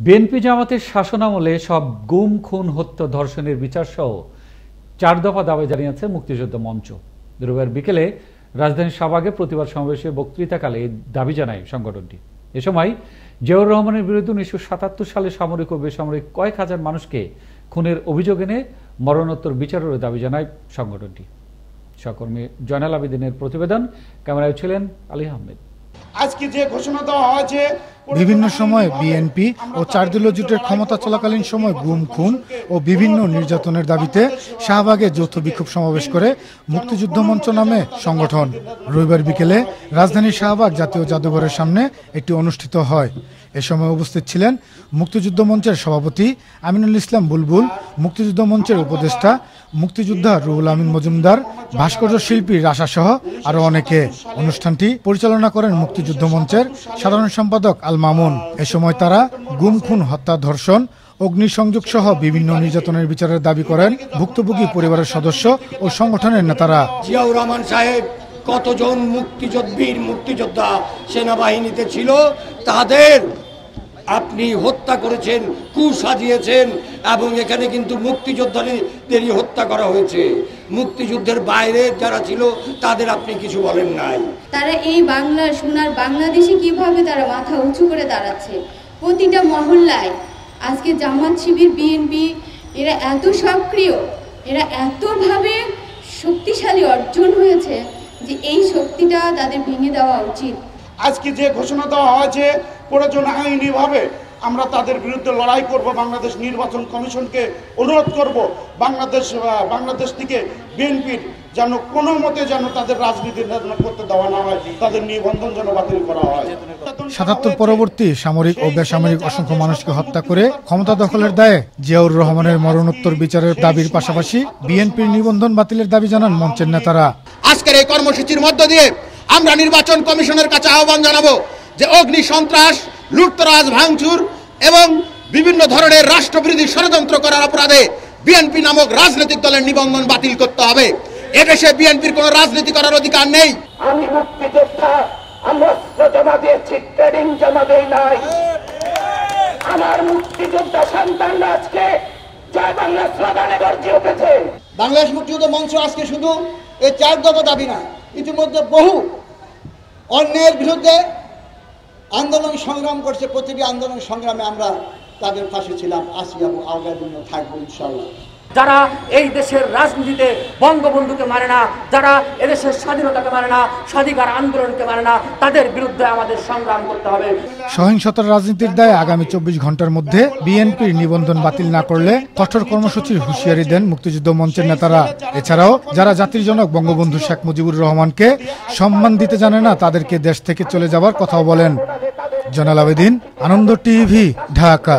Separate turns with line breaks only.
BNP জামাতের শাসনামলে সব গুম খুন হত্যা ধর্ষণের বিচার সহ 4 দফা দাবি জানিয়েছে মুক্তিযুদ্ধ মঞ্চ। রবিবার বিকেলে রাজধানীর শাহবাগে প্রতিবাদ সমাবেশে বক্তৃতাকালে এই দাবি জানায় সংগঠনটি। এ সময় জিয়াউর রহমানের বিরুদ্ধে 1977 সালে সামরিক ও বেসামরিক কয়েক হাজার মানুষকে খুনের অভিযোগ এনে মরণোত্তর বিচারের দাবি জানায় সংগঠনটি। সহকর্মী জয়নাল আবেদিনের প্রতিবেদন, ক্যামেরায় ছিলেন আলী আহমেদ।
আজকে যে ঘোষণা দেওয়া হয়েছে,
বিভিন্ন সময় বিএনপি ও 4 দলীয় জোটের ক্ষমতা চলাকালীন সময় গুম খুন ও বিভিন্ন নির্যাতনের দাবিতে শাহবাগে যৌথ বিক্ষোভ সমাবেশ করে মুক্তিযুদ্ধ মঞ্চ নামে সংগঠন। রবিবার বিকেলে রাজধানীর শাহবাগ জাতীয় জাদুঘরের সামনে একটি অনুষ্ঠিত হয়। এ সময় উপস্থিত ছিলেন মুক্তিযুদ্ধ মঞ্চের সভাপতি আমিনুল ইসলাম বুলবুল, মুক্তিযুদ্ধ মঞ্চের উপদেষ্টা মুক্তিযোদ্ধা রুহুল আমিন মজুমদার, ভাস্কর্য শিল্পী রাশা সহ আরো অনেকে। অনুষ্ঠানটি পরিচালনা করেন মুক্তিযুদ্ধ মঞ্চের সাধারণ সম্পাদক আল মামুন। এ সময় তারা গুম খুন হত্যা ধর্ষণ অগ্নিসংযোগ সহ বিভিন্ন নির্যাতনের বিচারের দাবি করেন ভুক্তভোগী পরিবারের সদস্য ও সংগঠনের নেতারা।
জিয়াউর রহমান সাহেব কতজন মুক্তিযোদ্ধা সেনাবাহিনীতে ছিল, তাদের আপনি হত্যা করেছেন, কূপ সাজিয়েছেন, এবং এখানে কিন্তু মুক্তিযোদ্ধাদেরই হত্যা করা হয়েছে। মুক্তিযুদ্ধের বাইরে যারা ছিল তাদের আপনি কিছু বলেন নাই।
তারা এই বাংলার সোনার বাংলাদেশে কিভাবে তারা মাথা উঁচু করে দাঁড়াচ্ছে। প্রতিটা মহল্লায় আজকে জামাত শিবির বিএনপি এরা এত সক্রিয়, এরা এতভাবে শক্তিশালী অর্জন হয়েছে যে এই শক্তিটা তাদের ভেঙে দেওয়া উচিত।
আজকে যে ঘোষণা দেওয়া হয়েছে, প্রয়োজন আইনিভাবে আমরা তাদের বিরুদ্ধে লড়াই করব। বাংলাদেশ নির্বাচন কমিশনকে অনুরোধ করব বাংলাদেশ থেকে বিএনপির যেন কোনো মতে যেন তাদের রাজনীতি করতে দেওয়া না হয়, তাদের নিবন্ধন যেন বাতিল করা হয়।
77 পরবর্তী সামরিক ও বেসামরিক অসংখ্য মানুষকে হত্যা করে ক্ষমতা দখলের দায়ে জিয়াউর রহমানের মরণোত্তর বিচারের দাবির পাশাপাশি বিএনপির নিবন্ধন বাতিলের দাবি জানান মঞ্চের নেতারা।
আজকের এই কর্মসূচির মধ্য দিয়ে আমরা নির্বাচন কমিশনের কাছে আহ্বান জানাবো যে অগ্নি সন্ত্রাস, লুটতরাজ, ভাঙচুর এবং বিভিন্ন ধরনের রাষ্ট্রবিরোধী ষড়যন্ত্র করার অপরাধে বিএনপি নামক রাজনৈতিক দলের নিবন্ধন বাতিল করতে হবে। এদেশে বিএনপির কোনো রাজনীতি করার অধিকার নেই।
আমি মুক্তিযোদ্ধা, আমরা জমা দিয়েছি, ট্রেনিং জমা দেই নাই। আমার মুক্তিযোদ্ধা সন্তানরা আজকে জয় বাংলা স্লোগানে গর্জে উঠেছে।
বাংলাদেশ মুক্তিযুদ্ধ মঞ্চ আজকে শুধু এই 4 দফা দাবি না, ইতিমধ্যে বহু অন্যের বিরুদ্ধে আন্দোলন সংগ্রাম করছে। প্রতিটি আন্দোলন সংগ্রামে আমরা তাদের পাশে ছিলাম, আছি এবং আগামী দিনে থাকবো ইনশাআল্লাহ।
যারা এই দেশের রাজনীতিতে বঙ্গবন্ধুকে মানে না, যারা এদেশের স্বাধীনতাকে মানে না, স্বাধিকার আন্দোলনকে মানে না, তাদের বিরুদ্ধে আমাদের সংগ্রাম করতে হবে।
সহিংসতার রাজনীতির দায়ে আগামী 24 ঘন্টার মধ্যে বিএনপির নিবন্ধন বাতিল না করলে কঠোর কর্মসূচির হুঁশিয়ারি দেন মুক্তিযুদ্ধ মঞ্চের নেতারা। এছাড়াও যারা জাতির জনক বঙ্গবন্ধু শেখ মুজিবুর রহমানকে সম্মান দিতে জানে না, তাদেরকে দেশ থেকে চলে যাবার কথাও বলেন। জয়নাল আবেদিন, আনন্দ টিভি, ঢাকা।